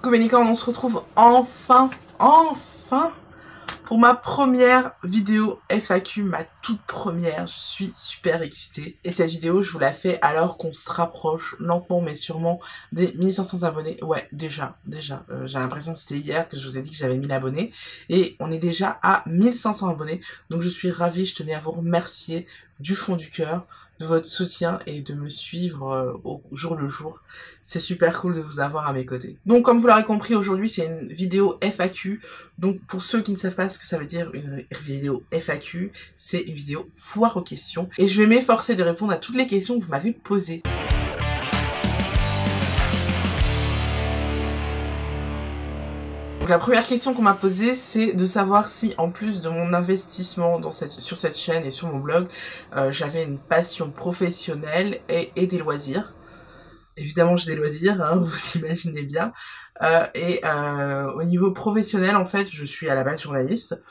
Coucou mes licornes, on se retrouve enfin pour ma première vidéo FAQ, ma toute première. Je suis super excitée. Et cette vidéo, je vous la fais alors qu'on se rapproche lentement mais sûrement des 1500 abonnés. Ouais, déjà, j'ai l'impression que c'était hier que je vous ai dit que j'avais 1000 abonnés. Et on est déjà à 1500 abonnés. Donc je suis ravie, je tenais à vous remercier du fond du cœur de votre soutien et de me suivre au jour le jour. C'est super cool de vous avoir à mes côtés. Donc comme vous l'aurez compris, aujourd'hui c'est une vidéo FAQ. Donc pour ceux qui ne savent pas ce que ça veut dire une vidéo FAQ, c'est une vidéo foire aux questions. Et je vais m'efforcer de répondre à toutes les questions que vous m'avez posées. Donc la première question qu'on m'a posée, c'est de savoir si, en plus de mon investissement sur cette chaîne et sur mon blog, j'avais une passion professionnelle et des loisirs. Évidemment, j'ai des loisirs, hein, vous imaginez bien. Au niveau professionnel, en fait, je suis à la base journaliste.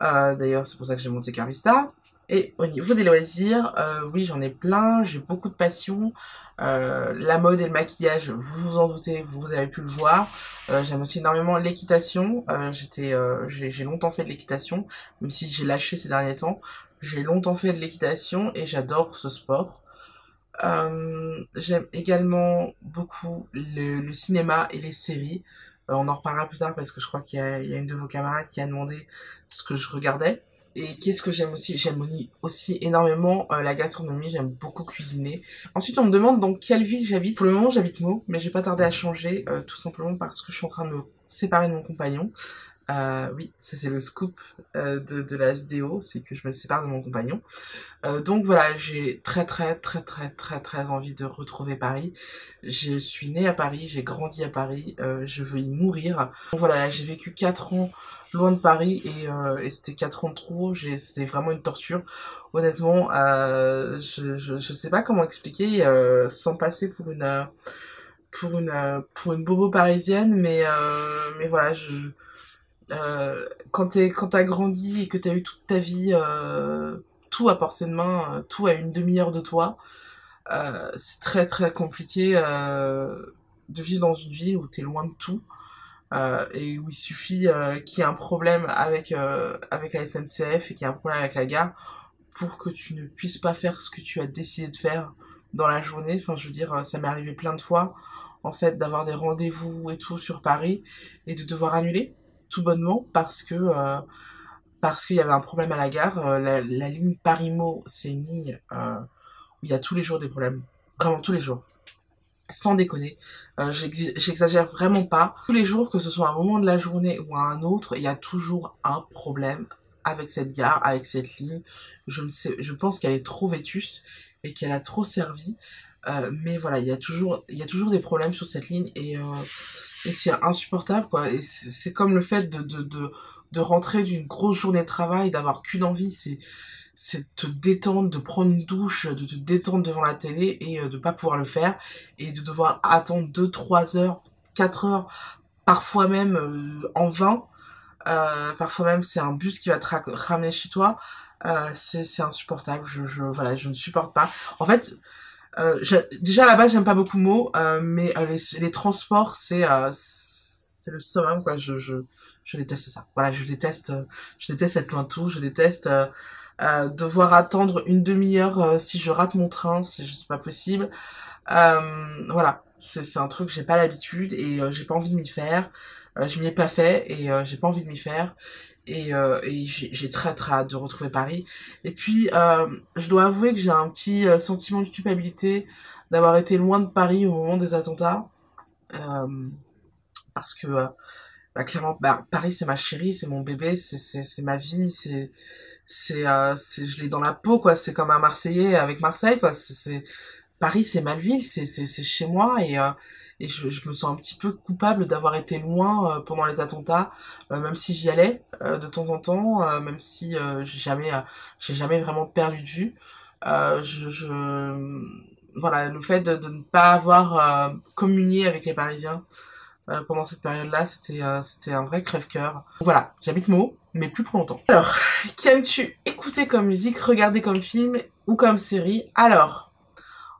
D'ailleurs, c'est pour ça que j'ai monté Carvista. Et au niveau des loisirs, oui, j'en ai plein, j'ai beaucoup de passion. La mode et le maquillage, vous vous en doutez, vous avez pu le voir. J'aime aussi énormément l'équitation. J'ai longtemps fait de l'équitation, même si j'ai lâché ces derniers temps. J'ai longtemps fait de l'équitation et j'adore ce sport. J'aime également beaucoup le cinéma et les séries. On en reparlera plus tard parce que je crois qu'il y a une de vos camarades qui a demandé ce que je regardais. Et qu'est-ce que j'aime aussi? J'aime aussi énormément la gastronomie, j'aime beaucoup cuisiner. Ensuite, on me demande dans quelle ville j'habite. Pour le moment, j'habite Meaux, mais j'ai pas tardé à changer, tout simplement parce que je suis en train de me séparer de mon compagnon. Oui, ça c'est le scoop de la vidéo, c'est que je me sépare de mon compagnon. Donc voilà, j'ai très envie de retrouver Paris. Je suis née à Paris, j'ai grandi à Paris, je veux y mourir. Donc voilà, j'ai vécu 4 ans loin de Paris et c'était 4 ans de trop, c'était vraiment une torture. Honnêtement, je sais pas comment expliquer sans passer pour une bobo parisienne, mais voilà, quand t'as grandi et que t'as eu toute ta vie tout à portée de main, tout à une demi-heure de toi, c'est très compliqué de vivre dans une ville où t'es loin de tout et où il suffit qu'il y ait un problème avec la SNCF et qu'il y ait un problème avec la gare pour que tu ne puisses pas faire ce que tu as décidé de faire dans la journée. Enfin, je veux dire, ça m'est arrivé plein de fois, en fait, d'avoir des rendez-vous et tout sur Paris et de devoir annuler tout bonnement parce qu'il y avait un problème à la gare. La ligne Paris-Meaux, c'est une ligne où il y a tous les jours des problèmes, vraiment tous les jours, sans déconner. J'exagère vraiment pas. Tous les jours, que ce soit à un moment de la journée ou à un autre, il y a toujours un problème avec cette gare, avec cette ligne. Je pense qu'elle est trop vétuste et qu'elle a trop servi. Mais voilà, il y a toujours des problèmes sur cette ligne et c'est insupportable, quoi. Et c'est comme le fait de rentrer d'une grosse journée de travail, d'avoir qu'une envie, c'est de te détendre, de prendre une douche, de te détendre devant la télé et de pas pouvoir le faire et de devoir attendre 2, 3 heures, 4 heures, parfois même en vain. Parfois même c'est un bus qui va te ramener chez toi. C'est insupportable. Voilà, je ne supporte pas. En fait, déjà à la base j'aime pas beaucoup Meaux, mais les transports c'est le summum, quoi. Je déteste ça. Voilà, je déteste être loin de tout. Je déteste devoir attendre une demi-heure si je rate mon train, c'est juste pas possible. Voilà, c'est un truc, j'ai pas l'habitude et j'ai pas envie de m'y faire. Je m'y ai pas fait et j'ai pas envie de m'y faire. Et j'ai très hâte de retrouver Paris. Et puis, je dois avouer que j'ai un petit sentiment de culpabilité d'avoir été loin de Paris au moment des attentats. Parce que, clairement, Paris c'est ma chérie, c'est mon bébé, c'est ma vie, je l'ai dans la peau, quoi. C'est comme un Marseillais avec Marseille, quoi. Paris c'est ma ville, c'est chez moi et je me sens un petit peu coupable d'avoir été loin pendant les attentats, même si j'y allais de temps en temps, même si j'ai jamais vraiment perdu de vue. Voilà, le fait de ne pas avoir communié avec les Parisiens pendant cette période-là, c'était un vrai crève-cœur. Voilà, j'habite Meaux, mais plus pour longtemps. Alors, qu'aimes-tu écouter comme musique, regarder comme film ou comme série? Alors,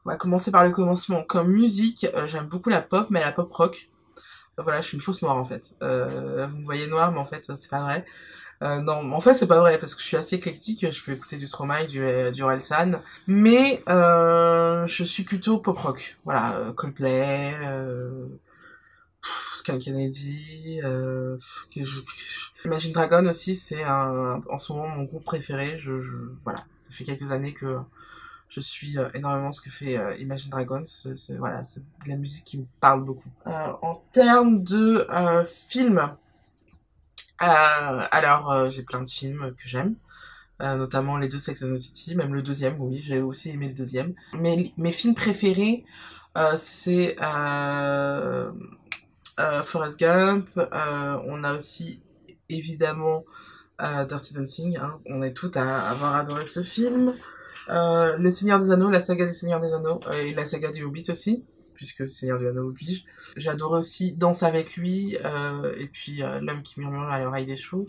on va commencer par le commencement. Comme musique, j'aime beaucoup la pop, mais la pop rock. Voilà, je suis une fausse noire en fait. Vous me voyez noire, mais en fait, c'est pas vrai. Non, en fait, c'est pas vrai, parce que je suis assez éclectique, je peux écouter du Stromae, du Orelsan, mais je suis plutôt pop rock. Voilà, Coldplay, Sky Kennedy, Imagine Dragon aussi, c'est en ce moment mon groupe préféré. Voilà, ça fait quelques années que je suis énormément ce que fait Imagine Dragons. Voilà, c'est de la musique qui me parle beaucoup. En termes de films, j'ai plein de films que j'aime. Notamment les deux Sex and the City, même le deuxième, oui, j'ai aussi aimé le deuxième. Mes films préférés, c'est Forrest Gump, on a aussi évidemment Dirty Dancing, hein. On est toutes à avoir adoré ce film. Le Seigneur des Anneaux, la saga des Seigneurs des Anneaux, et la saga du Hobbit aussi, puisque Seigneur des Anneaux oblige. J'adorais aussi Danse avec lui, et puis L'homme qui murmure à l'oreille des choux.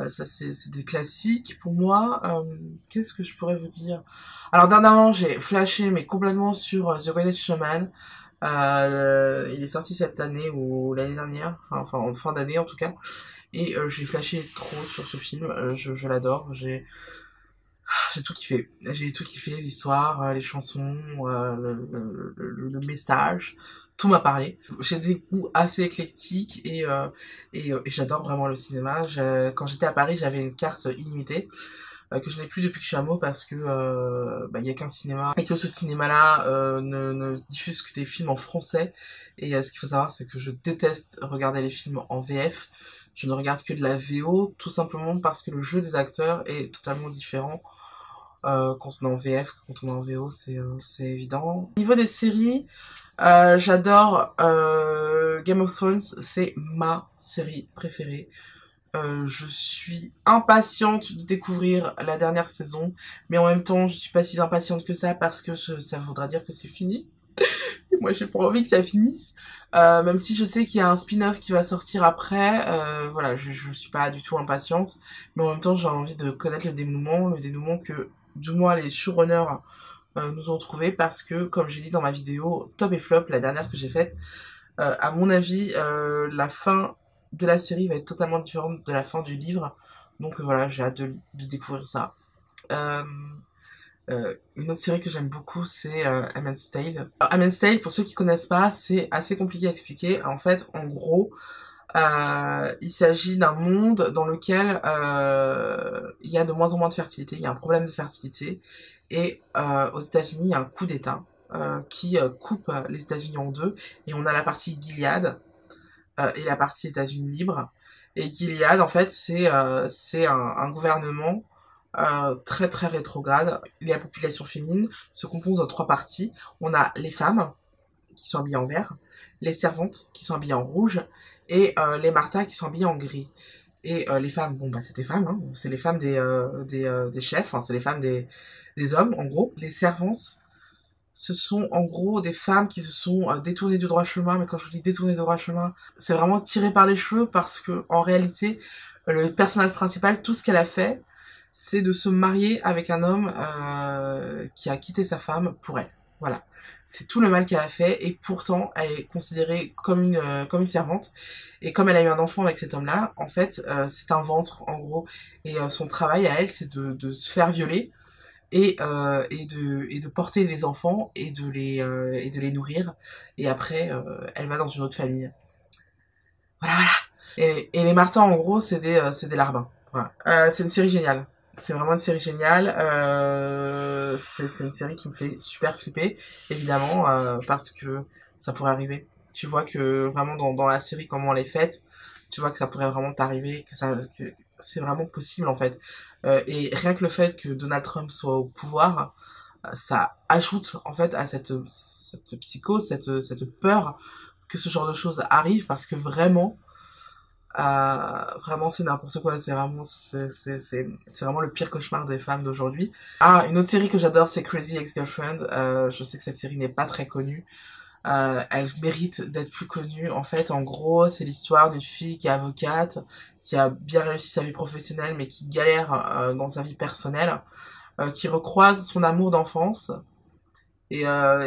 Ça, c'est des classiques pour moi. Qu'est-ce que je pourrais vous dire? Alors, dernièrement, j'ai flashé, mais complètement sur The Greatest Showman. Il est sorti cette année ou l'année dernière, enfin en fin d'année en tout cas. Et j'ai flashé trop sur ce film. Je l'adore. J'ai tout kiffé. J'ai tout kiffé, l'histoire, les chansons, le message. Tout m'a parlé. J'ai des goûts assez éclectiques et j'adore vraiment le cinéma. Quand j'étais à Paris, j'avais une carte illimitée que je n'ai plus depuis que je suis à Meaux parce que il y a qu'un cinéma et que ce cinéma-là ne diffuse que des films en français. Et ce qu'il faut savoir, c'est que je déteste regarder les films en VF. Je ne regarde que de la VO, tout simplement parce que le jeu des acteurs est totalement différent quand on est en VF que quand on est en VO, c'est évident. Au niveau des séries, j'adore Game of Thrones, c'est ma série préférée. Je suis impatiente de découvrir la dernière saison, mais en même temps, je suis pas si impatiente que ça parce que ça voudra dire que c'est fini. Et moi, j'ai pas envie que ça finisse. Même si je sais qu'il y a un spin-off qui va sortir après, voilà, je suis pas du tout impatiente, mais en même temps, j'ai envie de connaître le dénouement que, du moins, les showrunners nous ont trouvé parce que, comme j'ai dit dans ma vidéo Top et Flop, la dernière que j'ai faite, à mon avis, la fin de la série va être totalement différente de la fin du livre. Donc voilà, j'ai hâte de découvrir ça. Euh, une autre série que j'aime beaucoup, c'est Handmaid's Tale. Alors, Handmaid's Tale, pour ceux qui connaissent pas, c'est assez compliqué à expliquer. En fait, en gros, il s'agit d'un monde dans lequel il y a de moins en moins de fertilité, il y a un problème de fertilité, et aux États-Unis, il y a un coup d'État qui coupe les États-Unis en deux, et on a la partie Gilead et la partie États-Unis libre. Et Gilead, en fait, c'est un gouvernement très très rétrograde. La population féminine se compose de trois parties. On a les femmes qui sont habillées en vert, les servantes qui sont habillées en rouge et les martas qui sont habillées en gris. Et les femmes, bon bah c'est des femmes, hein, c'est les femmes des chefs, hein, c'est les femmes des hommes en gros. Les servantes, ce sont en gros des femmes qui se sont détournées du droit chemin, mais quand je vous dis détournées du droit chemin, c'est vraiment tiré par les cheveux parce que en réalité, le personnage principal, tout ce qu'elle a fait, c'est de se marier avec un homme qui a quitté sa femme pour elle. Voilà. C'est tout le mal qu'elle a fait et pourtant elle est considérée comme une servante. Et comme elle a eu un enfant avec cet homme-là, en fait, c'est un ventre en gros. Et son travail à elle, c'est de se faire violer et de porter les enfants et de les nourrir. Et après, elle va dans une autre famille. Voilà, voilà. Et les Martins, en gros, c'est des larbins. Voilà. C'est une série géniale. C'est vraiment une série géniale. C'est une série qui me fait super flipper, évidemment, parce que ça pourrait arriver. Tu vois que vraiment dans la série, comment elle est faite, tu vois que ça pourrait vraiment t'arriver, que c'est vraiment possible en fait. Et rien que le fait que Donald Trump soit au pouvoir, ça ajoute en fait à cette psychose, cette peur que ce genre de choses arrive parce que vraiment c'est n'importe quoi, c'est vraiment le pire cauchemar des femmes d'aujourd'hui. Ah, une autre série que j'adore, c'est Crazy Ex-Girlfriend. Je sais que cette série n'est pas très connue. Elle mérite d'être plus connue. En fait, en gros, c'est l'histoire d'une fille qui est avocate, qui a bien réussi sa vie professionnelle, mais qui galère dans sa vie personnelle, qui recroise son amour d'enfance Et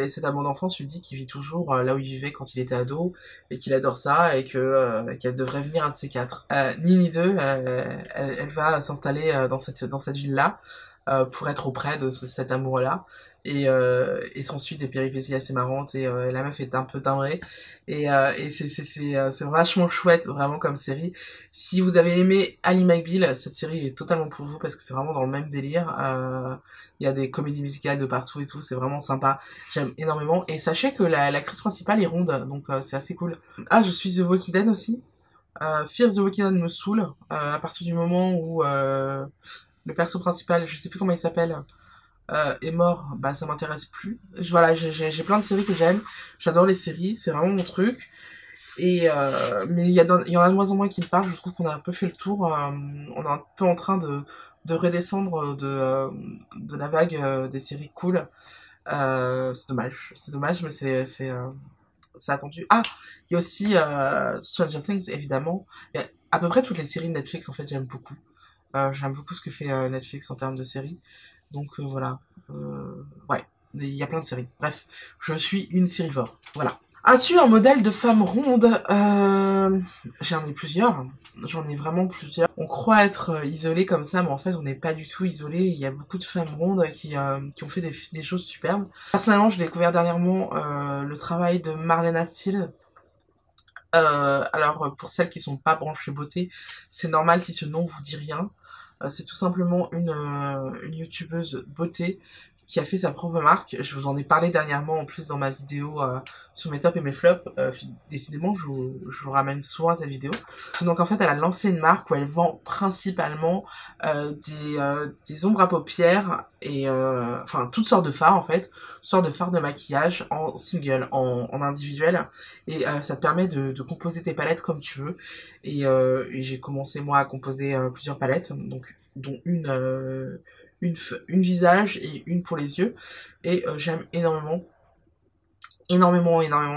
cet amour d'enfance lui dit qu'il vit toujours là où il vivait quand il était ado, et qu'il adore ça, et que qu'elle devrait venir un de ces quatre. Ni ni deux, elle va s'installer dans cette ville-là, pour être auprès de cet amour-là. Et s'ensuit des péripéties assez marrantes, et la meuf est un peu timbrée. Et c'est vachement chouette, vraiment, comme série. Si vous avez aimé Ally McBeal, cette série est totalement pour vous, parce que c'est vraiment dans le même délire. Il y a des comédies musicales de partout et tout, c'est vraiment sympa. J'aime énormément. Et sachez que l'actrice principale est ronde, donc c'est assez cool. Ah, je suis The Walking Dead aussi. Fear the Walking Dead me saoule, à partir du moment où le perso principal, je sais plus comment il s'appelle, est mort, bah ça m'intéresse plus. Voilà, j'ai plein de séries que j'aime. J'adore les séries, c'est vraiment mon truc. Mais il y en a de moins en moins qui me parlent. Je trouve qu'on a un peu fait le tour. On est un peu en train de redescendre de la vague des séries cool. C'est dommage, mais c'est attendu. Ah, il y a aussi Stranger Things, évidemment. Il y a à peu près toutes les séries de Netflix, en fait, j'aime beaucoup. J'aime beaucoup ce que fait Netflix en termes de séries. Donc voilà. Ouais, il y a plein de séries. Bref, je suis une sérivore. Voilà. As-tu un modèle de femme ronde? J'en ai plusieurs. J'en ai vraiment plusieurs. On croit être isolé comme ça, mais en fait, on n'est pas du tout isolé. Il y a beaucoup de femmes rondes qui ont fait des choses superbes. Personnellement, j'ai découvert dernièrement le travail de Marlena Steele. Alors, pour celles qui sont pas branchées beauté, c'est normal si ce nom vous dit rien. C'est tout simplement une youtubeuse beauté qui a fait sa propre marque. Je vous en ai parlé dernièrement en plus dans ma vidéo sur mes tops et mes flops. Décidément, je vous ramène souvent à cette vidéo. Donc en fait, elle a lancé une marque où elle vend principalement des ombres à paupières et enfin toutes sortes de fards en fait, toutes sortes de fards de maquillage en single, en individuel. Et ça te permet de composer tes palettes comme tu veux. Et j'ai commencé moi à composer plusieurs palettes, donc dont une visage et une pour les yeux. Et j'aime énormément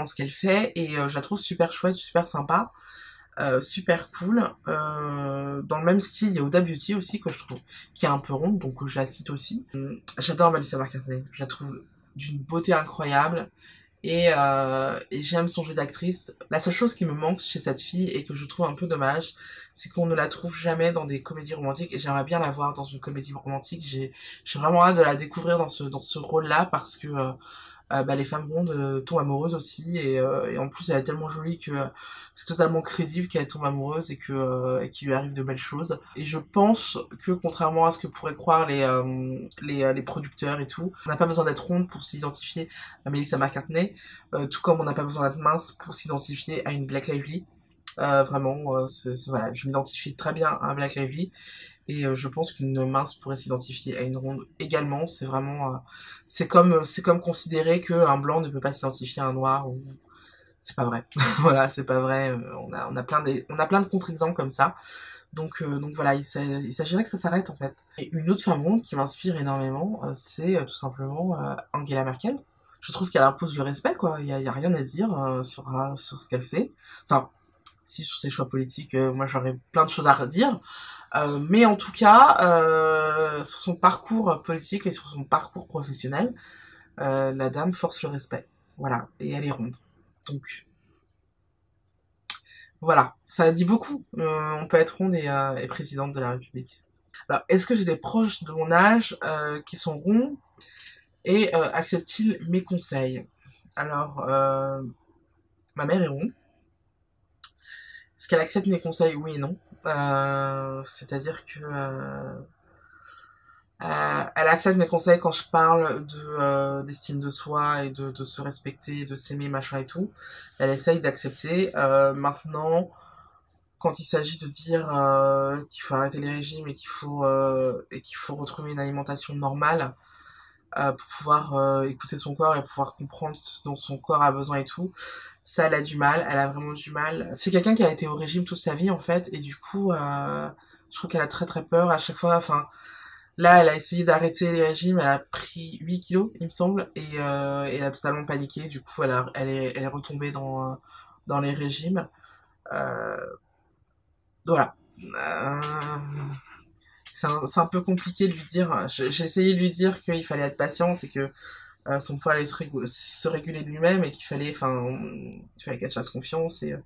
ce qu'elle fait, et je la trouve super chouette, super sympa, super cool. Dans le même style, il y a Huda Beauty aussi que je trouve qui est un peu ronde, donc je la cite aussi. J'adore Melissa McCartney, je la trouve d'une beauté incroyable. Et j'aime son jeu d'actrice. La seule chose qui me manque chez cette fille et que je trouve un peu dommage, c'est qu'on ne la trouve jamais dans des comédies romantiques, et j'aimerais bien la voir dans une comédie romantique. J'ai vraiment hâte de la découvrir dans ce rôle-là, parce que bah, les femmes rondes tombent amoureuses aussi, et en plus elle est tellement jolie que c'est totalement crédible qu'elle tombe amoureuse, et qu'il lui arrive de belles choses. Et je pense que, contrairement à ce que pourraient croire les producteurs et tout, on n'a pas besoin d'être ronde pour s'identifier à Melissa McCartney, tout comme on n'a pas besoin d'être mince pour s'identifier à une Black Lively. Vraiment, voilà, je m'identifie très bien à Black Lively. Et je pense qu'une mince pourrait s'identifier à une ronde également. C'est vraiment, c'est comme considérer qu'un blanc ne peut pas s'identifier à un noir. Ou... C'est pas vrai. Voilà, c'est pas vrai. On a plein de contre-exemples comme ça. Donc voilà, il s'agirait que ça s'arrête en fait. Et une autre femme ronde qui m'inspire énormément, c'est tout simplement Angela Merkel. Je trouve qu'elle impose le respect, quoi. Il y a rien à dire sur ce qu'elle fait. Enfin, si sur ses choix politiques, moi j'aurais plein de choses à redire. Mais en tout cas, sur son parcours politique et sur son parcours professionnel, la dame force le respect. Voilà, et elle est ronde. Donc voilà, ça dit beaucoup. On peut être ronde et présidente de la République. Alors, est-ce que j'ai des proches de mon âge qui sont ronds et acceptent-ils mes conseils? Alors, ma mère est ronde. Est-ce qu'elle accepte mes conseils? Oui et non. C'est-à-dire que elle accepte mes conseils quand je parle d'estime de soi et de se respecter, de s'aimer, machin et tout. Elle essaye d'accepter. Maintenant, quand il s'agit de dire qu'il faut arrêter les régimes et qu'il faut retrouver une alimentation normale pour pouvoir écouter son corps et pouvoir comprendre ce dont son corps a besoin et tout, ça, elle a du mal. Elle a vraiment du mal. C'est quelqu'un qui a été au régime toute sa vie en fait, et du coup, je trouve qu'elle a très très peur à chaque fois. Enfin, là, elle a essayé d'arrêter les régimes, elle a pris 8 kilos, il me semble, et elle a totalement paniqué. Du coup, elle est retombée dans les régimes. Euh, voilà. Euh, c'est un peu compliqué de lui dire. J'ai essayé de lui dire qu'il fallait être patiente et que son poids allait se réguler de lui-même et il fallait qu'elle se fasse confiance et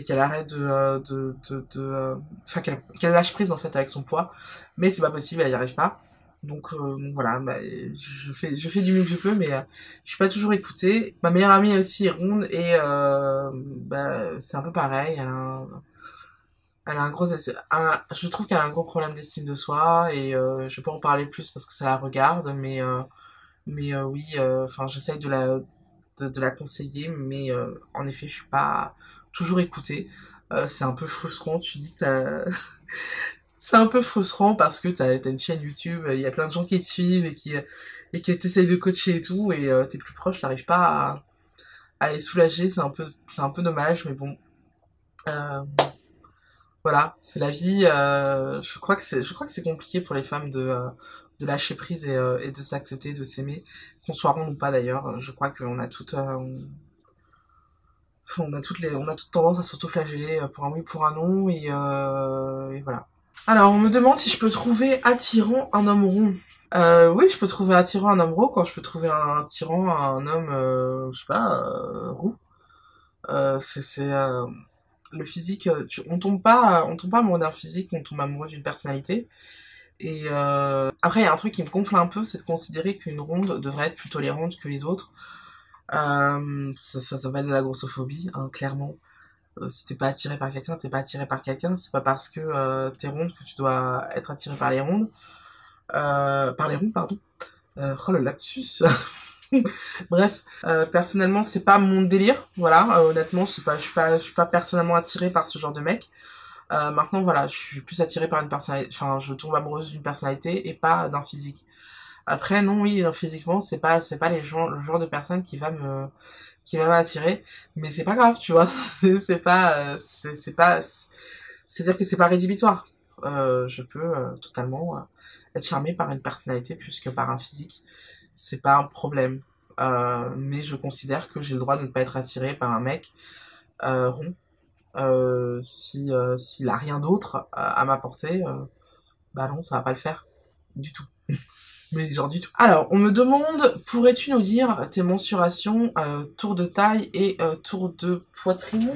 qu'elle arrête enfin qu'elle lâche prise en fait avec son poids, mais c'est pas possible, elle y arrive pas. Donc voilà, bah, je fais du mieux que je peux, mais je suis pas toujours écoutée. Ma meilleure amie aussi est ronde et bah, c'est un peu pareil. Elle a un gros, je trouve qu'elle a un gros problème d'estime de soi et je peux en parler plus parce que ça la regarde, mais oui, enfin j'essaye de la conseiller, mais en effet je suis pas toujours écoutée. C'est un peu frustrant. Tu dis que c'est un peu frustrant parce que t'as une chaîne YouTube, il y a plein de gens qui te suivent et qui t'essayent de coacher et tout, et tes plus proches, t'arrives pas à les soulager, c'est un peu dommage, mais bon. Euh, voilà, c'est la vie. Je crois que c'est compliqué pour les femmes de lâcher prise et de s'accepter, de s'aimer, qu'on soit rond ou pas d'ailleurs. Je crois qu'on a on a toute tendance à s'auto-flageller pour un oui, pour un non, et voilà. Alors, on me demande si je peux trouver attirant un homme rond. Oui, je peux trouver attirant un homme rond quand je peux trouver un attirant un homme, je sais pas, roux. C'est le physique. On tombe pas amoureux d'un physique, on tombe amoureux d'une personnalité. Et après, il y a un truc qui me gonfle un peu, c'est de considérer qu'une ronde devrait être plus tolérante que les autres. Ça s'appelle de la grossophobie, hein, clairement. Si t'es pas attiré par quelqu'un, t'es pas attiré par quelqu'un. C'est pas parce que t'es ronde que tu dois être attiré par les rondes. Par les ronds, pardon. Oh le lapsus. Bref, personnellement, c'est pas mon délire. Voilà, honnêtement, je suis pas personnellement attirée par ce genre de mec. Maintenant, voilà, je suis plus attirée par une personnalité. Enfin, je tombe amoureuse d'une personnalité et pas d'un physique. Après, non, oui, physiquement, c'est pas le genre de personne qui va m'attirer, mais c'est pas grave, tu vois. C'est pas, c'est-à-dire que c'est pas rédhibitoire. Je peux totalement être charmée par une personnalité plus que par un physique. C'est pas un problème. Mais je considère que j'ai le droit de ne pas être attirée par un mec rond. S'il a rien d'autre à m'apporter, bah non, ça va pas le faire. Du tout. Mais genre du tout. Alors, on me demande, pourrais-tu nous dire tes mensurations, tour de taille et tour de poitrine,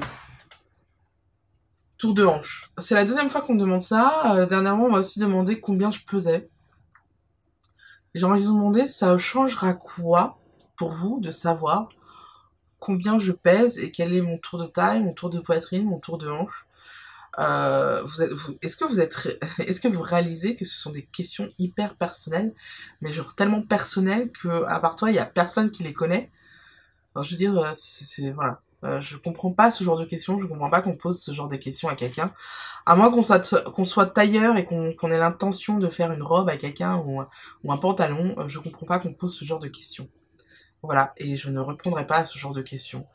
tour de hanche? C'est la deuxième fois qu'on me demande ça. Dernièrement, on m'a aussi demandé combien je pesais. Et j'ai envie de vous demander, ça changera quoi pour vous de savoir combien je pèse et quel est mon tour de taille, mon tour de poitrine, mon tour de hanche? Est-ce que vous réalisez que ce sont des questions hyper personnelles, mais genre tellement personnelles que à part toi, il y a personne qui les connaît. Enfin, je veux dire, voilà. Je comprends pas ce genre de questions, je comprends pas qu'on pose ce genre de questions à quelqu'un. À moins qu'on soit tailleur et qu'on ait l'intention de faire une robe à quelqu'un ou un pantalon, je comprends pas qu'on pose ce genre de questions. Voilà, et je ne répondrai pas à ce genre de questions.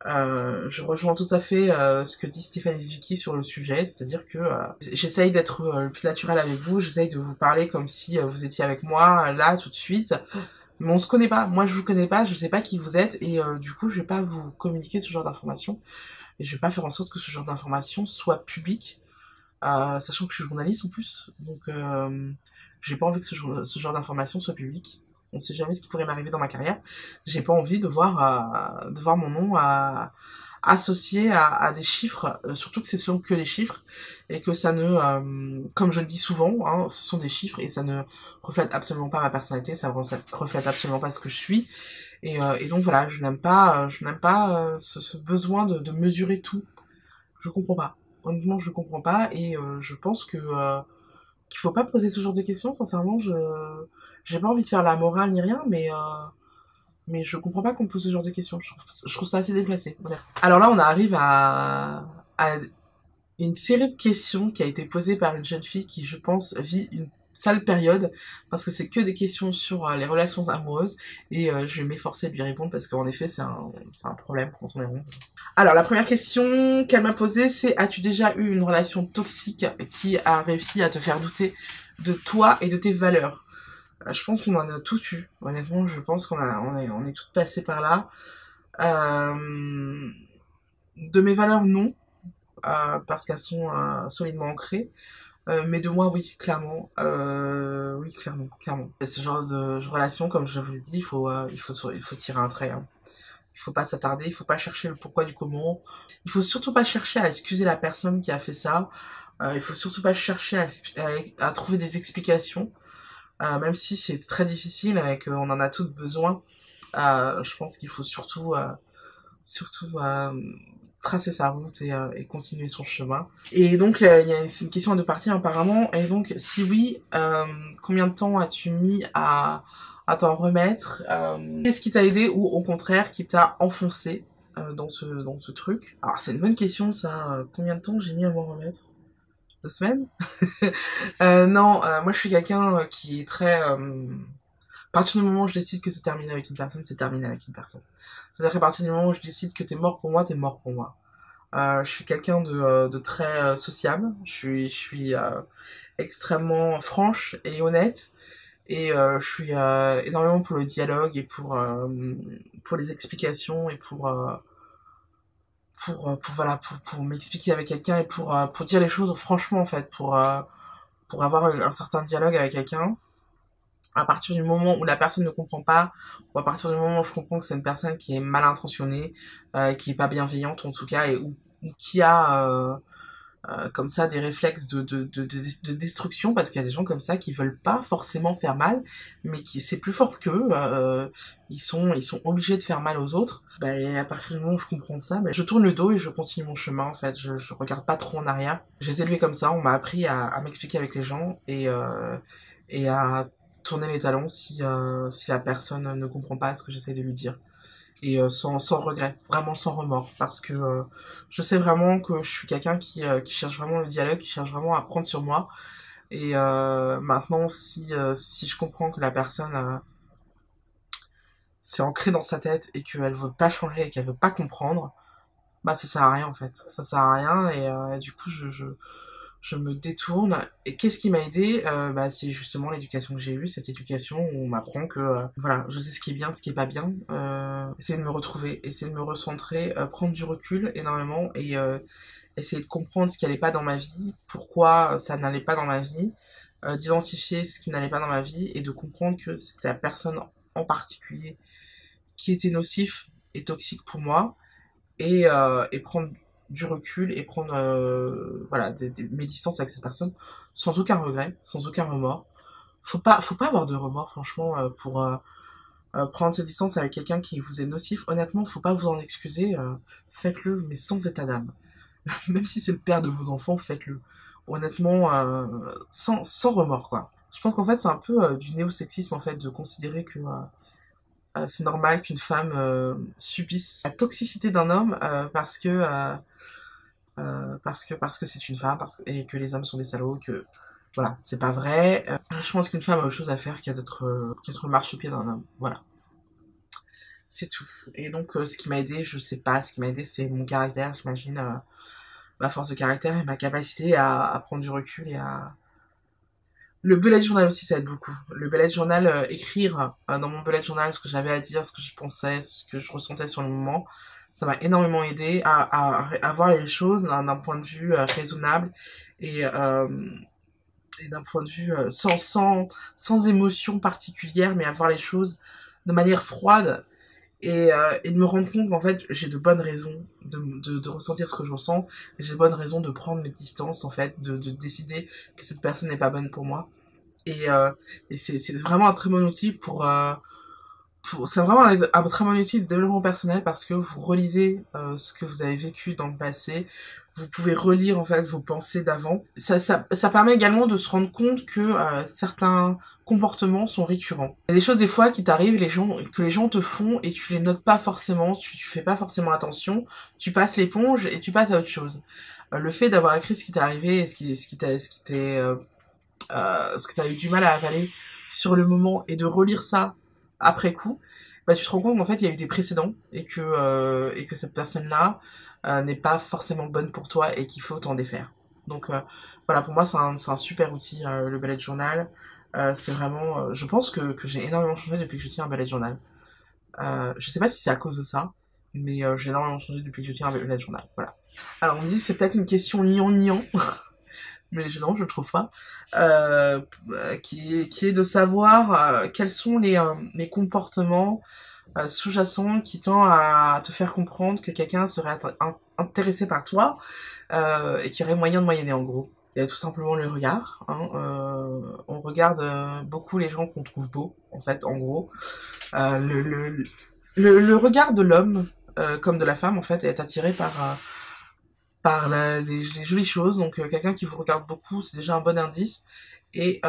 Je rejoins tout à fait ce que dit Stéphanie Zucchi sur le sujet, c'est-à-dire que j'essaye d'être le plus naturel avec vous, j'essaye de vous parler comme si vous étiez avec moi là tout de suite, mais on se connaît pas. Moi je vous connais pas, je sais pas qui vous êtes et du coup je vais pas vous communiquer ce genre d'informations et je vais pas faire en sorte que ce genre d'informations soit public, sachant que je suis journaliste en plus, donc j'ai pas envie que ce genre d'informations soit public. On sait jamais ce qui pourrait m'arriver dans ma carrière. J'ai pas envie de voir mon nom associé à des chiffres, surtout que ce sont que des chiffres et que ça ne, comme je le dis souvent, hein, ce sont des chiffres et ça ne reflète absolument pas ma personnalité, ça reflète absolument pas ce que je suis. Et donc voilà, je n'aime pas ce besoin de mesurer tout. Je comprends pas. Honnêtement, je comprends pas et je pense que qu'il faut pas poser ce genre de questions. Sincèrement, j'ai pas envie de faire la morale ni rien, mais je comprends pas qu'on pose ce genre de questions. Je trouve ça assez déplacé. Voilà. Alors là, on arrive à une série de questions qui a été posée par une jeune fille qui, je pense, vit une sale période parce que c'est que des questions sur les relations amoureuses et je vais m'efforcer de lui répondre parce qu'en effet c'est un problème quand on est rond. Alors la première question qu'elle m'a posée c'est: as-tu déjà eu une relation toxique qui a réussi à te faire douter de toi et de tes valeurs? Je pense qu'on en a tous eu. Honnêtement, je pense on est toutes passées par là. De mes valeurs, non, parce qu'elles sont solidement ancrées. Mais de moi, oui, clairement. Oui, clairement, clairement. Et ce genre de relation, comme je vous l'ai dit, il faut tirer un trait, hein. Il faut pas s'attarder, il faut pas chercher le pourquoi du comment. Il faut surtout pas chercher à excuser la personne qui a fait ça. Il faut surtout pas chercher à trouver des explications, même si c'est très difficile et qu'on en a toutes besoin. Je pense qu'il faut surtout tracer sa route et continuer son chemin. Et donc c'est une question à deux parties apparemment. Et donc si oui, combien de temps as-tu mis à t'en remettre? Qu'est-ce qui t'a aidé ou au contraire qui t'a enfoncé dans ce truc? Alors c'est une bonne question ça. Combien de temps j'ai mis à m'en remettre? 2 semaines? Non, moi je suis quelqu'un qui est très... à partir du moment où je décide que c'est terminé avec une personne, c'est terminé avec une personne. C'est-à-dire qu'à partir du moment où je décide que t'es mort pour moi, t'es mort pour moi. Je suis quelqu'un de très sociable. Je suis extrêmement franche et honnête. Et je suis énormément pour le dialogue et pour les explications et voilà pour m'expliquer avec quelqu'un et pour dire les choses franchement en fait pour avoir un certain dialogue avec quelqu'un. À partir du moment où la personne ne comprend pas, ou à partir du moment où je comprends que c'est une personne qui est mal intentionnée, qui est pas bienveillante en tout cas, ou qui a comme ça des réflexes de destruction, parce qu'il y a des gens comme ça qui veulent pas forcément faire mal, mais qui c'est plus fort qu'eux, ils sont obligés de faire mal aux autres. Bah, et à partir du moment où je comprends ça, bah, je tourne le dos et je continue mon chemin en fait, je regarde pas trop en arrière. J'ai été élevée comme ça, on m'a appris à m'expliquer avec les gens et à tourner les talons si la personne ne comprend pas ce que j'essaie de lui dire. Et sans regret, vraiment sans remords, parce que je sais vraiment que je suis quelqu'un qui cherche vraiment le dialogue, qui cherche vraiment à prendre sur moi. Et maintenant, si je comprends que la personne c'est ancré dans sa tête et qu'elle veut pas changer et qu'elle veut pas comprendre, bah ça sert à rien en fait, ça sert à rien et du coup je me détourne. Et qu'est-ce qui m'a aidé? Bah, c'est justement l'éducation que j'ai eue, cette éducation où on m'apprend que voilà, je sais ce qui est bien, ce qui est pas bien. Essayer de me retrouver, essayer de me recentrer, prendre du recul énormément et essayer de comprendre ce qui allait pas dans ma vie, pourquoi ça n'allait pas dans ma vie, d'identifier ce qui n'allait pas dans ma vie et de comprendre que c'était la personne en particulier qui était nocif et toxique pour moi et prendre du recul et prendre voilà mes distances avec cette personne sans aucun regret, sans aucun remords. Faut pas avoir de remords franchement pour prendre ses distances avec quelqu'un qui vous est nocif. Honnêtement, faut pas vous en excuser, faites-le mais sans état d'âme. Même si c'est le père de vos enfants, faites-le. Honnêtement, sans remords quoi. Je pense qu'en fait c'est un peu du néo-sexisme en fait de considérer que c'est normal qu'une femme subisse la toxicité d'un homme parce que c'est une femme et que les hommes sont des salauds, que voilà, c'est pas vrai. Je pense qu'une femme a autre chose à faire qu'être le marchepied d'un homme. Voilà, c'est tout. Et donc ce qui m'a aidé, je sais pas, ce qui m'a aidé c'est mon caractère, j'imagine, ma force de caractère et ma capacité à prendre du recul et à... Le bullet journal aussi, ça aide beaucoup. Le bullet journal, écrire dans mon bullet journal ce que j'avais à dire, ce que je pensais, ce que je ressentais sur le moment, ça m'a énormément aidé à voir les choses d'un point de vue raisonnable et, euh, et d'un point de vue sans émotion particulière, mais à voir les choses de manière froide et de me rendre compte qu'en fait j'ai de bonnes raisons de ressentir ce que je ressens, et j'ai de bonnes raisons de prendre mes distances en fait, de décider que cette personne n'est pas bonne pour moi. Et c'est vraiment un très bon outil c'est vraiment un très bon outil de développement personnel parce que vous relisez ce que vous avez vécu dans le passé, vous pouvez relire en fait vos pensées d'avant. Ça permet également de se rendre compte que certains comportements sont récurrents. Il y a des choses des fois qui t'arrivent, que les gens te font et tu les notes pas forcément, tu fais pas forcément attention, tu passes l'éponge et tu passes à autre chose. Le fait d'avoir écrit ce qui t'est arrivé et ce que t'as eu du mal à avaler sur le moment et de relire ça après coup, bah tu te rends compte qu'en fait il y a eu des précédents et que cette personne-là n'est pas forcément bonne pour toi et qu'il faut t'en défaire. Donc voilà, pour moi c'est un super outil le bullet journal. C'est vraiment, je pense que j'ai énormément changé depuis que je tiens un bullet journal. Je sais pas si c'est à cause de ça, mais j'ai énormément changé depuis que je tiens un bullet journal. Voilà. Alors on me dit que c'est peut-être une question niant. mais non, je le trouve pas, qui est de savoir quels sont les comportements sous-jacents qui tendent à te faire comprendre que quelqu'un serait intéressé par toi et qu'il y aurait moyen de moyenner en gros. Il y a tout simplement le regard. Hein, on regarde beaucoup les gens qu'on trouve beaux, en fait, en gros. Le regard de l'homme, comme de la femme, en fait, est attiré par les jolies choses. Donc, quelqu'un qui vous regarde beaucoup, c'est déjà un bon indice. Et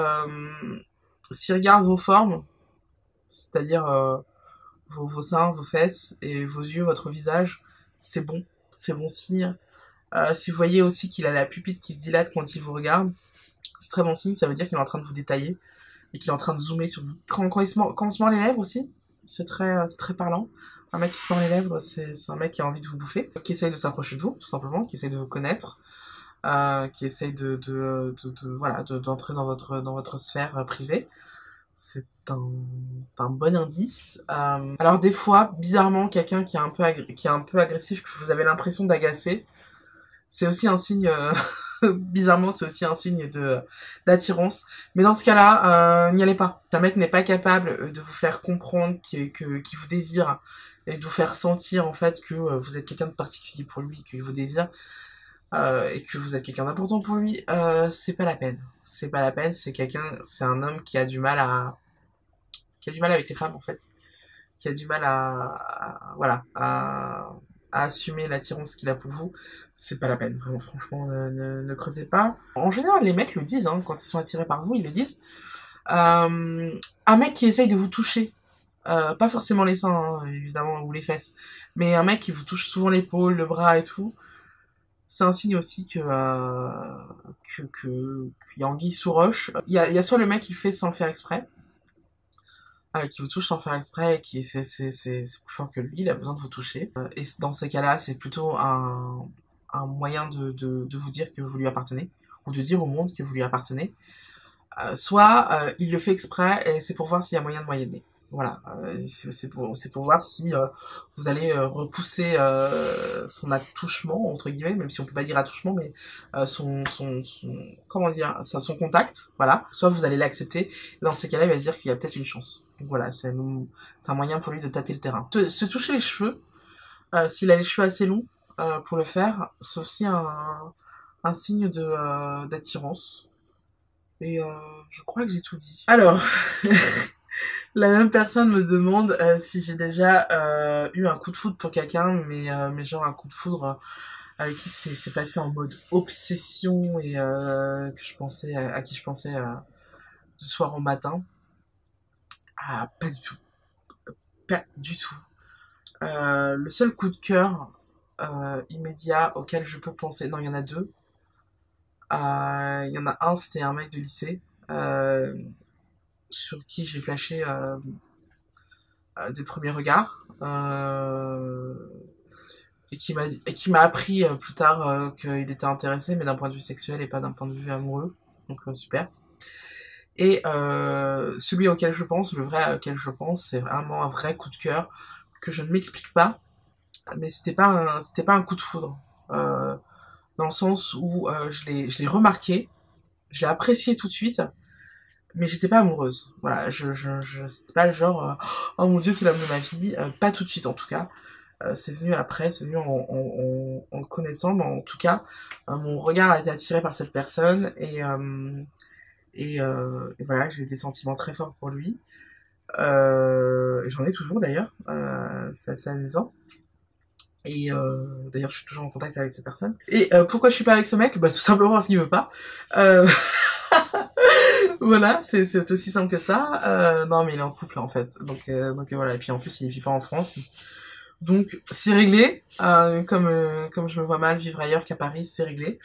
s'il regarde vos formes, c'est-à-dire vos seins, vos fesses, et vos yeux, votre visage, c'est bon. C'est bon signe. Si vous voyez aussi qu'il a la pupille qui se dilate quand il vous regarde, c'est très bon signe, ça veut dire qu'il est en train de vous détailler et qu'il est en train de zoomer sur vous. Quand quand on se mord les lèvres aussi, c'est très parlant. Un mec qui se mord les lèvres, c'est un mec qui a envie de vous bouffer, qui essaye de s'approcher de vous, tout simplement, qui essaye de vous connaître, qui essaye voilà, d'entrer dans votre sphère privée. C'est un bon indice. Alors des fois, bizarrement, quelqu'un qui est un peu agressif, que vous avez l'impression d'agacer, c'est aussi un signe, bizarrement, c'est aussi un signe d'attirance. Mais dans ce cas-là, n'y allez pas. Un mec n'est pas capable de vous faire comprendre qu'il vous désire et de vous faire sentir en fait que vous êtes quelqu'un de particulier pour lui, qu'il vous désire et que vous êtes quelqu'un d'important pour lui. C'est pas la peine. C'est pas la peine. C'est un homme qui a du mal avec les femmes en fait, qui a du mal voilà, à assumer l'attirance qu'il a pour vous. C'est pas la peine, vraiment, franchement, ne creusez pas. En général, les mecs le disent, hein, quand ils sont attirés par vous, ils le disent. Un mec qui essaye de vous toucher, pas forcément les seins, hein, évidemment, ou les fesses, mais un mec qui vous touche souvent l'épaule, le bras et tout, c'est un signe aussi qu'il y a anguille sous roche. Il y a soit le mec qui fait sans le faire exprès, qui vous touche sans faire exprès, et qui c'est plus fort que lui, il a besoin de vous toucher. Et dans ces cas-là, c'est plutôt un moyen de vous dire que vous lui appartenez, ou de dire au monde que vous lui appartenez. Soit il le fait exprès, et c'est pour voir s'il y a moyen de moyenner. Voilà, c'est pour voir si vous allez repousser son attouchement, entre guillemets, même si on peut pas dire attouchement, mais comment dire, son contact, voilà. Soit vous allez l'accepter, et dans ces cas-là, il va se dire qu'il y a peut-être une chance. Donc voilà, c'est un moyen pour lui de tâter le terrain. Se toucher les cheveux, s'il a les cheveux assez longs pour le faire, c'est aussi un signe d'attirance. Et je crois que j'ai tout dit. Alors, la même personne me demande si j'ai déjà eu un coup de foudre pour quelqu'un, mais genre un coup de foudre avec qui c'est passé en mode obsession et que je pensais à qui je pensais du soir au matin. Ah, pas du tout. Pas du tout. Le seul coup de cœur immédiat auquel je peux penser, non, il y en a deux. Il y en a un, c'était un mec de lycée sur qui j'ai flashé des premiers regards et qui m'a appris plus tard qu'il était intéressé, mais d'un point de vue sexuel et pas d'un point de vue amoureux. Donc super. Et celui auquel je pense, le vrai auquel je pense, c'est vraiment un vrai coup de cœur que je ne m'explique pas, mais c'était pas un coup de foudre. Dans le sens où je l'ai remarqué, je l'ai apprécié tout de suite, mais j'étais pas amoureuse. Voilà, c'était pas le genre oh mon dieu c'est l'homme de ma vie, pas tout de suite en tout cas. C'est venu après, c'est venu en le connaissant, mais en tout cas mon regard a été attiré par cette personne et voilà, j'ai eu des sentiments très forts pour lui. Et j'en ai toujours d'ailleurs, c'est assez amusant. Et d'ailleurs je suis toujours en contact avec cette personne. Et pourquoi je suis pas avec ce mec? Bah tout simplement parce qu'il veut pas. Voilà, c'est aussi simple que ça. Non mais il est en couple en fait. Donc voilà, et puis en plus il vit pas en France. Donc c'est réglé. Comme je me vois mal vivre ailleurs qu'à Paris, c'est réglé.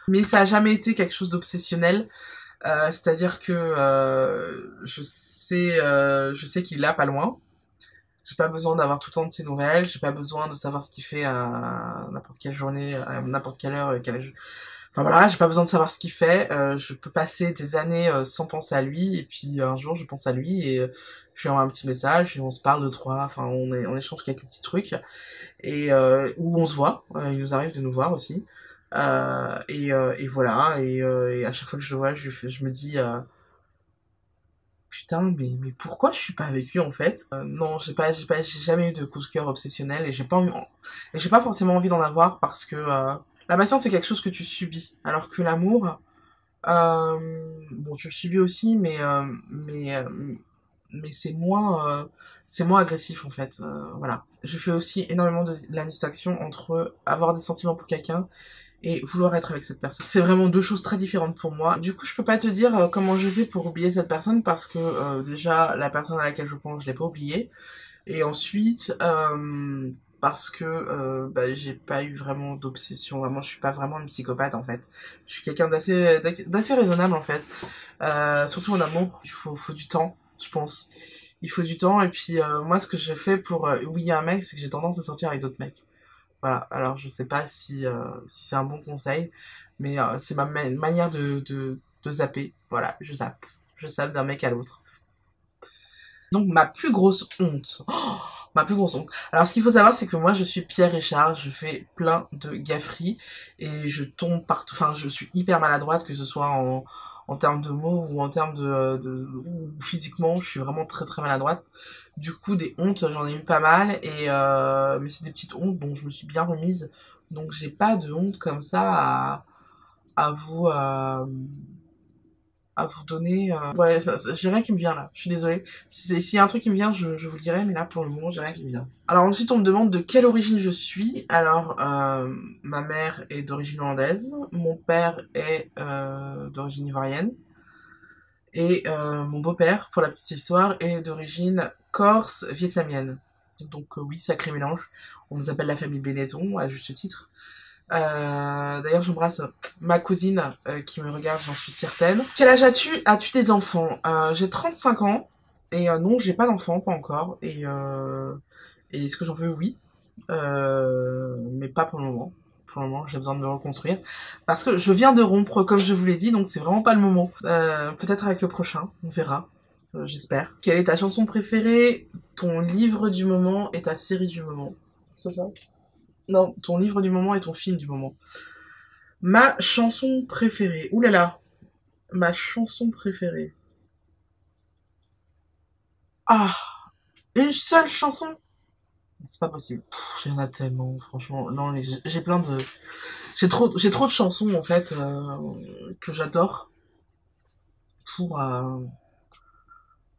Mais ça a jamais été quelque chose d'obsessionnel. C'est-à-dire que je sais qu'il est là pas loin. J'ai pas besoin d'avoir tout le temps de ses nouvelles, j'ai pas besoin de savoir ce qu'il fait à n'importe quelle journée, à n'importe quelle heure, enfin voilà, j'ai pas besoin de savoir ce qu'il fait, je peux passer des années sans penser à lui, et puis un jour je pense à lui, et je lui envoie un petit message, et on se parle de trois, enfin on échange quelques petits trucs, et où on se voit, il nous arrive de nous voir aussi, Et voilà, et à chaque fois que je le vois, je me dis, putain, mais pourquoi je suis pas avec lui en fait? Non, j'ai jamais eu de coup de cœur obsessionnel et j'ai pas forcément envie d'en avoir parce que la patience c'est quelque chose que tu subis, alors que l'amour, bon, tu le subis aussi, mais c'est moins agressif en fait. Voilà. Je fais aussi énormément de la distinction entre avoir des sentiments pour quelqu'un et vouloir être avec cette personne. C'est vraiment deux choses très différentes pour moi. Du coup, je peux pas te dire comment je fais pour oublier cette personne parce que déjà la personne à laquelle je pense, je l'ai pas oubliée, et ensuite parce que bah, j'ai pas eu vraiment d'obsession. Vraiment, je suis pas vraiment une psychopathe en fait. Je suis quelqu'un d'assez raisonnable en fait. Surtout en amour, faut du temps, je pense. Il faut du temps, et puis moi ce que je fais pour oublier un mec, c'est que j'ai tendance à sortir avec d'autres mecs. Voilà, alors je sais pas si c'est un bon conseil, mais c'est manière de zapper. Voilà, je zappe. Je zappe d'un mec à l'autre. Donc ma plus grosse honte. Ma plus grosse honte. Alors ce qu'il faut savoir, c'est que moi je suis Pierre Richard, je fais plein de gafferies et je tombe partout. Enfin, je suis hyper maladroite, que ce soit en termes de mots ou en termes ou physiquement, je suis vraiment très très maladroite. Du coup, des hontes, j'en ai eu pas mal, et mais c'est des petites hontes dont je me suis bien remise. Donc j'ai pas de honte comme ça à vous à vous donner. Ouais, j'ai rien qui me vient là. Je suis désolée. S'il y a un truc qui me vient, je vous le dirai, mais là pour le moment, j'ai rien qui me vient. Alors ensuite, on me demande de quelle origine je suis. Alors, ma mère est d'origine hollandaise, mon père est d'origine ivoirienne, et mon beau-père, pour la petite histoire, est d'origine corse vietnamienne. Donc oui, sacré mélange. On nous appelle la famille Benetton, à juste titre. D'ailleurs, j'embrasse ma cousine qui me regarde, j'en suis certaine. Quel âge as-tu? As-tu des enfants? J'ai 35 ans. Et non, j'ai pas d'enfants, pas encore. Et est-ce que j'en veux? Oui. Mais pas pour le moment. Pour le moment, j'ai besoin de me reconstruire. Parce que je viens de rompre, comme je vous l'ai dit, donc c'est vraiment pas le moment. Peut-être avec le prochain, on verra. J'espère. Quelle est ta chanson préférée, ton livre du moment et ta série du moment? C'est ça? Non, ton livre du moment et ton film du moment. Ma chanson préférée. Ouh là là. Ma chanson préférée. Ah, une seule chanson? C'est pas possible. Il y en a tellement, franchement. Non, j'ai plein de... j'ai trop de chansons, en fait, que j'adore pour, euh,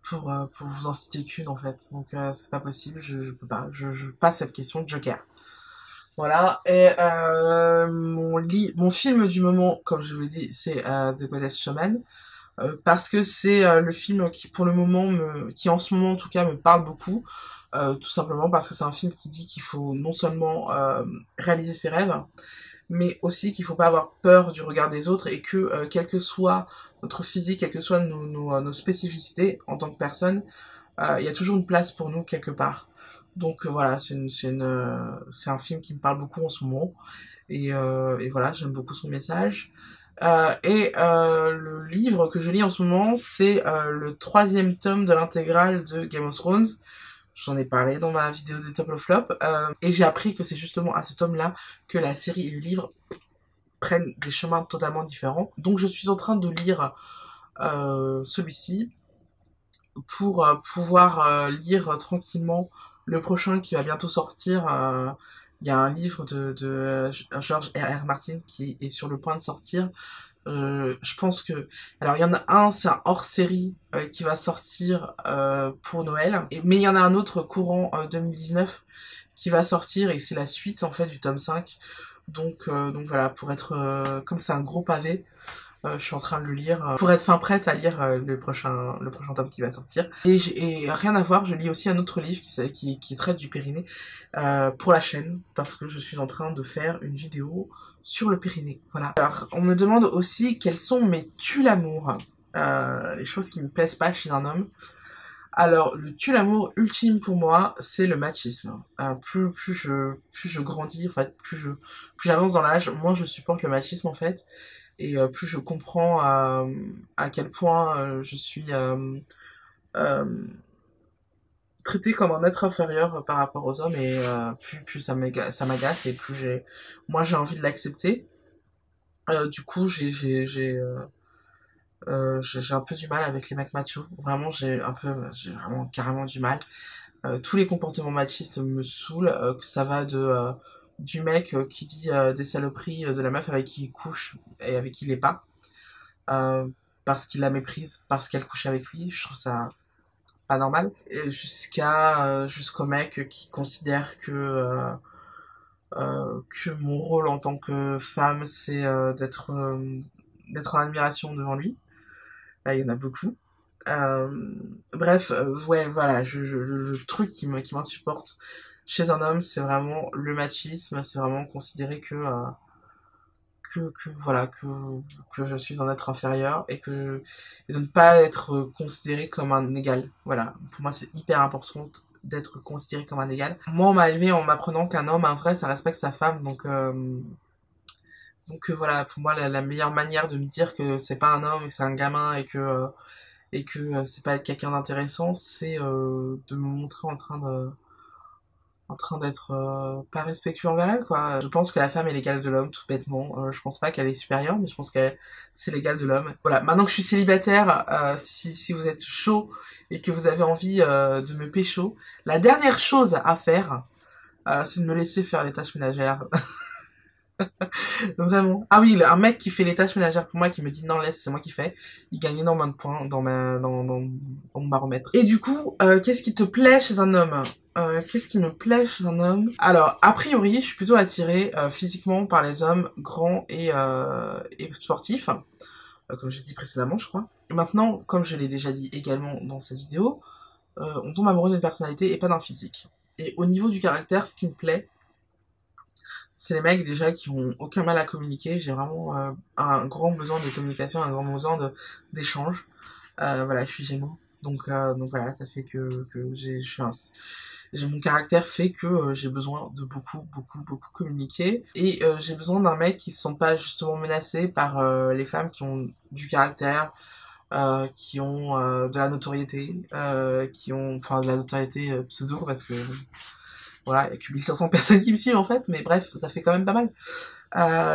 pour vous en citer qu'une, en fait. Donc, c'est pas possible, je peux pas. Je passe cette question de Joker. Voilà. Et mon film du moment, comme je vous l'ai dit, c'est The Greatest Showman. Parce que c'est le film qui pour le moment qui en ce moment en tout cas me parle beaucoup, tout simplement parce que c'est un film qui dit qu'il faut non seulement réaliser ses rêves, mais aussi qu'il faut pas avoir peur du regard des autres, et que quel que soit notre physique, quelles que soient nos spécificités en tant que personne, il y a toujours une place pour nous quelque part. Donc voilà, c'est un film qui me parle beaucoup en ce moment, et voilà, j'aime beaucoup son message. Le livre que je lis en ce moment, c'est le troisième tome de l'intégrale de Game of Thrones. J'en ai parlé dans ma vidéo de Top of Flop. Et j'ai appris que c'est justement à ce tome-là que la série et le livre prennent des chemins totalement différents. Donc je suis en train de lire celui-ci pour pouvoir lire tranquillement le prochain qui va bientôt sortir. Il y a un livre de George R. R. Martin qui est sur le point de sortir. Je pense que... Alors, il y en a un, c'est un hors-série qui va sortir pour Noël. Mais il y en a un autre courant 2019 qui va sortir, et c'est la suite, en fait, du tome 5. Donc voilà, pour être... comme c'est un gros pavé, je suis en train de le lire pour être prête à lire le prochain tome qui va sortir. Et rien à voir, je lis aussi un autre livre qui traite du Pyrénées pour la chaîne, parce que je suis en train de faire une vidéo sur le Pyrénées. Voilà. Alors, on me demande aussi quels sont mes tue-l'amour, les choses qui me plaisent pas chez un homme. Alors, le tue-l'amour ultime pour moi, c'est le machisme. Plus je grandis, en fait, plus j'avance dans l'âge, moins je supporte le machisme, en fait. Et plus je comprends à quel point je suis euh, traitée comme un être inférieur par rapport aux hommes, et plus ça m'agace, et plus moi j'ai envie de l'accepter. Du coup, j'ai un peu du mal avec les mecs machos. Vraiment, j'ai vraiment carrément du mal. Tous les comportements machistes me saoulent, que ça va du mec qui dit des saloperies de la meuf avec qui il couche et avec qui il est pas, euh, parce qu'il la méprise, parce qu'elle couche avec lui. Je trouve ça pas normal. Et jusqu'au mec qui considère que mon rôle en tant que femme, c'est d'être en admiration devant lui. Là, il y en a beaucoup. Bref, ouais, voilà, le truc qui m'insupporte chez un homme, c'est vraiment le machisme, c'est vraiment considérer voilà, que je suis un être inférieur et de ne pas être considéré comme un égal. Voilà, pour moi, c'est hyper important d'être considéré comme un égal. Moi, on m'a élevé en m'apprenant qu'un homme, un vrai, ça respecte sa femme, donc voilà, pour moi, la meilleure manière de me dire que c'est pas un homme, et que c'est un gamin et que c'est pas être quelqu'un d'intéressant, c'est de me montrer en train d'être pas respectueux envers elle, quoi. Je pense que la femme est l'égale de l'homme, tout bêtement. Je pense pas qu'elle est supérieure, mais je pense qu'elle c'est l'égal de l'homme. Voilà, maintenant que je suis célibataire, si vous êtes chaud et que vous avez envie de me pécho, la dernière chose à faire, c'est de me laisser faire les tâches ménagères. Vraiment. Ah oui, un mec qui fait les tâches ménagères pour moi, qui me dit non, laisse, c'est moi qui fais, il gagne énormément de points dans mon baromètre. Et du coup, qu'est-ce qui te plaît chez un homme? Qu'est-ce qui me plaît chez un homme? Alors, a priori, je suis plutôt attirée physiquement par les hommes grands et sportifs, comme j'ai dit précédemment, je crois. Et maintenant, comme je l'ai déjà dit également dans cette vidéo, on tombe amoureux d'une personnalité et pas d'un physique. Et au niveau du caractère, ce qui me plaît, c'est les mecs déjà qui ont aucun mal à communiquer. J'ai vraiment un grand besoin de communication, un grand besoin d'échange. Voilà, je suis Gémeaux. Donc voilà, ça fait que j'ai mon caractère fait que j'ai besoin de beaucoup communiquer. Et j'ai besoin d'un mec qui se sent pas justement menacé par les femmes qui ont du caractère, qui ont de la notoriété, enfin de la notoriété pseudo parce que voilà, il y a que 1500 personnes qui me suivent en fait, mais bref, ça fait quand même pas mal.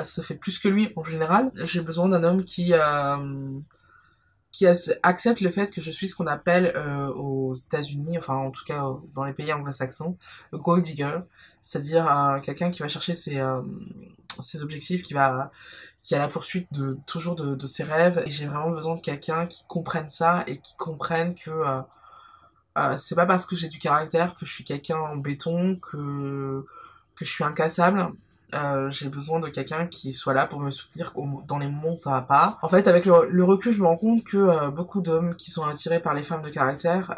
Ça fait plus que lui en général. J'ai besoin d'un homme qui accepte le fait que je suis ce qu'on appelle aux États-Unis, enfin en tout cas dans les pays anglo-saxons, le gold digger, c'est-à-dire quelqu'un qui va chercher ses objectifs, qui est à la poursuite de toujours de ses rêves. Et j'ai vraiment besoin de quelqu'un qui comprenne ça et qui comprenne que c'est pas parce que j'ai du caractère que je suis quelqu'un en béton, que je suis incassable. J'ai besoin de quelqu'un qui soit là pour me soutenir dans les moments où ça va pas. En fait, avec le recul, je me rends compte que beaucoup d'hommes qui sont attirés par les femmes de caractère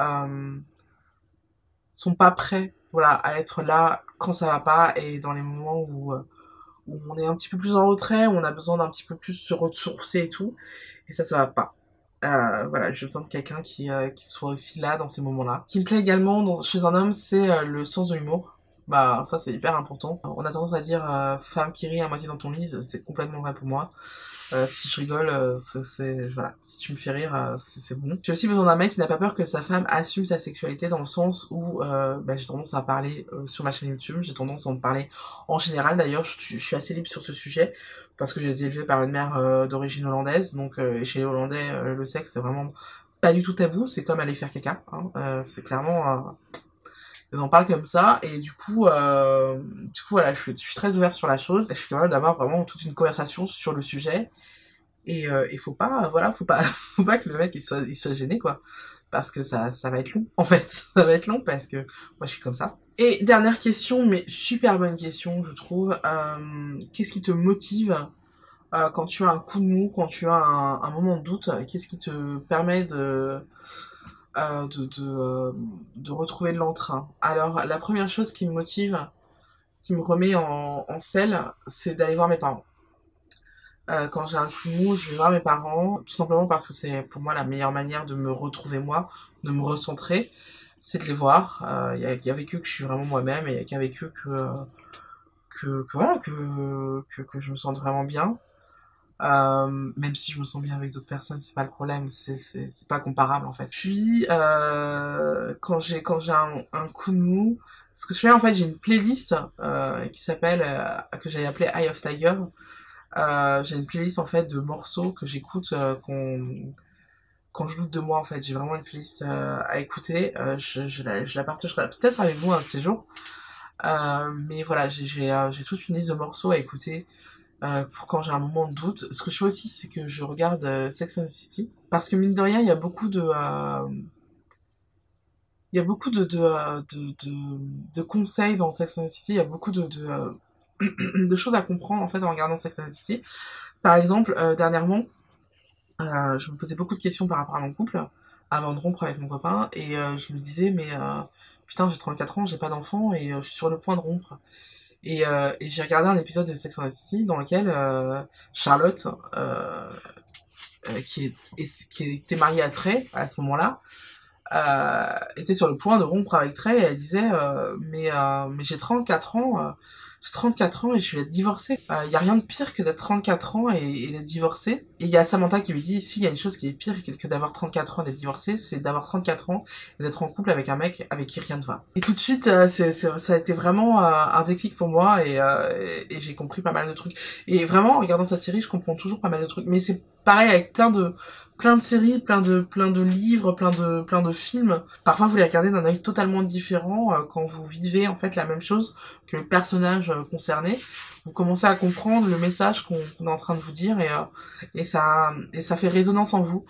sont pas prêts, voilà, à être là quand ça va pas et dans les moments où on est un petit peu plus en retrait, où on a besoin d'un petit peu plus se ressourcer et tout. Et ça va pas. Voilà, j'ai besoin de quelqu'un qui soit aussi là dans ces moments-là. Ce qui me plaît également chez un homme, c'est le sens de l'humour. Bah ça c'est hyper important. On a tendance à dire femme qui rit à moitié dans ton lit, c'est complètement vrai pour moi. Si je rigole, voilà, si tu me fais rire, c'est bon. J'ai aussi besoin d'un mec qui n'a pas peur que sa femme assume sa sexualité dans le sens où j'ai tendance à parler sur ma chaîne YouTube, j'ai tendance à en parler en général. D'ailleurs, je suis assez libre sur ce sujet parce que j'ai été élevée par une mère d'origine hollandaise, donc et chez les Hollandais, le sexe c'est vraiment pas du tout tabou, c'est comme aller faire caca. Hein. C'est clairement ils en parlent comme ça et du coup voilà, je suis très ouvert sur la chose et je suis capable d'avoir vraiment toute une conversation sur le sujet et faut pas voilà faut pas que le mec il soit gêné quoi parce que ça va être long en fait ça va être long parce que moi je suis comme ça. Et dernière question, mais super bonne question je trouve, qu'est-ce qui te motive quand tu as un coup de mou, quand tu as un moment de doute, qu'est-ce qui te permet euh, de, de, euh, de retrouver de l'entrain? Alors, la première chose qui me motive, qui me remet en selle, c'est d'aller voir mes parents. Quand j'ai un coup de mou, je vais voir mes parents, tout simplement parce que c'est pour moi la meilleure manière de me retrouver moi, de me recentrer, c'est de les voir. Il y a qu'avec eux que je suis vraiment moi-même et il y a qu'avec eux que voilà, que je me sens vraiment bien. Même si je me sens bien avec d'autres personnes, c'est pas le problème, c'est pas comparable en fait. Puis quand j'ai un coup de mou, ce que je fais en fait, j'ai une playlist qui s'appelle que j'avais appelée Eye of Tiger, J'ai une playlist en fait de morceaux que j'écoute quand je doute de moi en fait. J'ai vraiment une playlist à écouter. Je la partagerai peut-être avec vous un de ces jours. Mais voilà, j'ai toute une liste de morceaux à écouter pour quand j'ai un moment de doute. Ce que je fais aussi, c'est que je regarde Sex and the City. Parce que mine de rien, il y a beaucoup de conseils dans Sex and the City. Il y a beaucoup de choses à comprendre en fait en regardant Sex and the City. Par exemple, dernièrement, je me posais beaucoup de questions par rapport à mon couple avant de rompre avec mon copain et je me disais mais putain j'ai 34 ans, j'ai pas d'enfant et je suis sur le point de rompre. Et j'ai regardé un épisode de Sex and the City dans lequel Charlotte, qui était mariée à Trey à ce moment-là, était sur le point de rompre avec Trey et elle disait mais j'ai 34 ans, j'ai 34 ans et je vais être divorcée. Y a rien de pire que d'être 34 ans et d'être divorcée. Et il y a Samantha qui lui dit, si, il y a une chose qui est pire que d'avoir 34 ans et d'être divorcée, c'est d'avoir 34 ans et d'être en couple avec un mec avec qui rien ne va. Et tout de suite, ça a été vraiment un déclic pour moi et j'ai compris pas mal de trucs. Et vraiment, en regardant cette série, je comprends toujours pas mal de trucs. Mais c'est pareil avec plein de séries, plein de livres, plein de films. Parfois, vous les regardez d'un œil totalement différent quand vous vivez en fait la même chose que le personnage concerné. Vous commencez à comprendre le message qu'on est en train de vous dire et ça fait résonance en vous.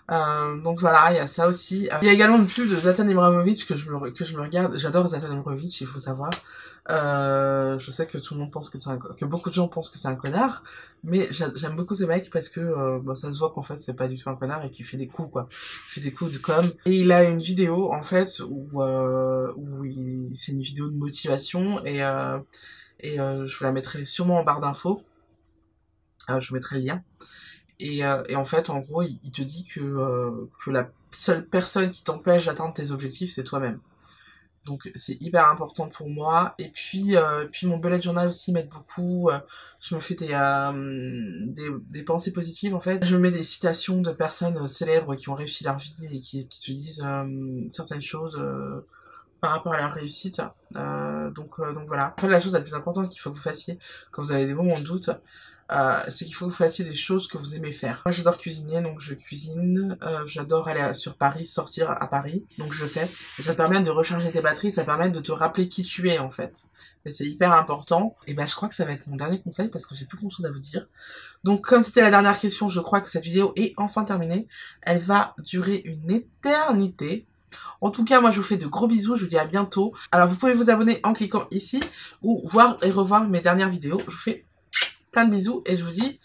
Donc voilà, il y a ça aussi. Il y a également une pub de Zlatan Ibrahimovic que je me regarde. J'adore Zlatan Ibrahimovic, il faut savoir. Je sais que tout le monde pense que beaucoup de gens pensent que c'est un connard, mais j'aime beaucoup ce mec parce que ça se voit qu'en fait c'est pas du tout un connard et qu'il fait des coups quoi. Il fait des coups de com. Et il a une vidéo en fait où c'est une vidéo de motivation et je vous la mettrai sûrement en barre d'infos. Je vous mettrai le lien. Et en fait, en gros, il te dit que la seule personne qui t'empêche d'atteindre tes objectifs, c'est toi-même. Donc c'est hyper important pour moi. Et puis mon bullet journal aussi m'aide beaucoup. Je me fais des pensées positives en fait. Je me mets des citations de personnes célèbres qui ont réussi leur vie et qui te disent certaines choses par rapport à leur réussite. Donc voilà. En fait, la chose la plus importante qu'il faut que vous fassiez quand vous avez des moments de doute, c'est qu'il faut que vous fassiez des choses que vous aimez faire. Moi j'adore cuisiner, donc je cuisine. J'adore aller sur Paris, sortir à Paris, donc je fais. Et ça te permet de recharger tes batteries, ça permet de te rappeler qui tu es en fait. Et c'est hyper important. Et ben je crois que ça va être mon dernier conseil parce que j'ai plus grand chose à vous dire. Donc comme c'était la dernière question, je crois que cette vidéo est enfin terminée. Elle va durer une éternité. En tout cas, moi je vous fais de gros bisous, je vous dis à bientôt. Alors vous pouvez vous abonner en cliquant ici ou voir et revoir mes dernières vidéos. Je vous fais plein de bisous et je vous dis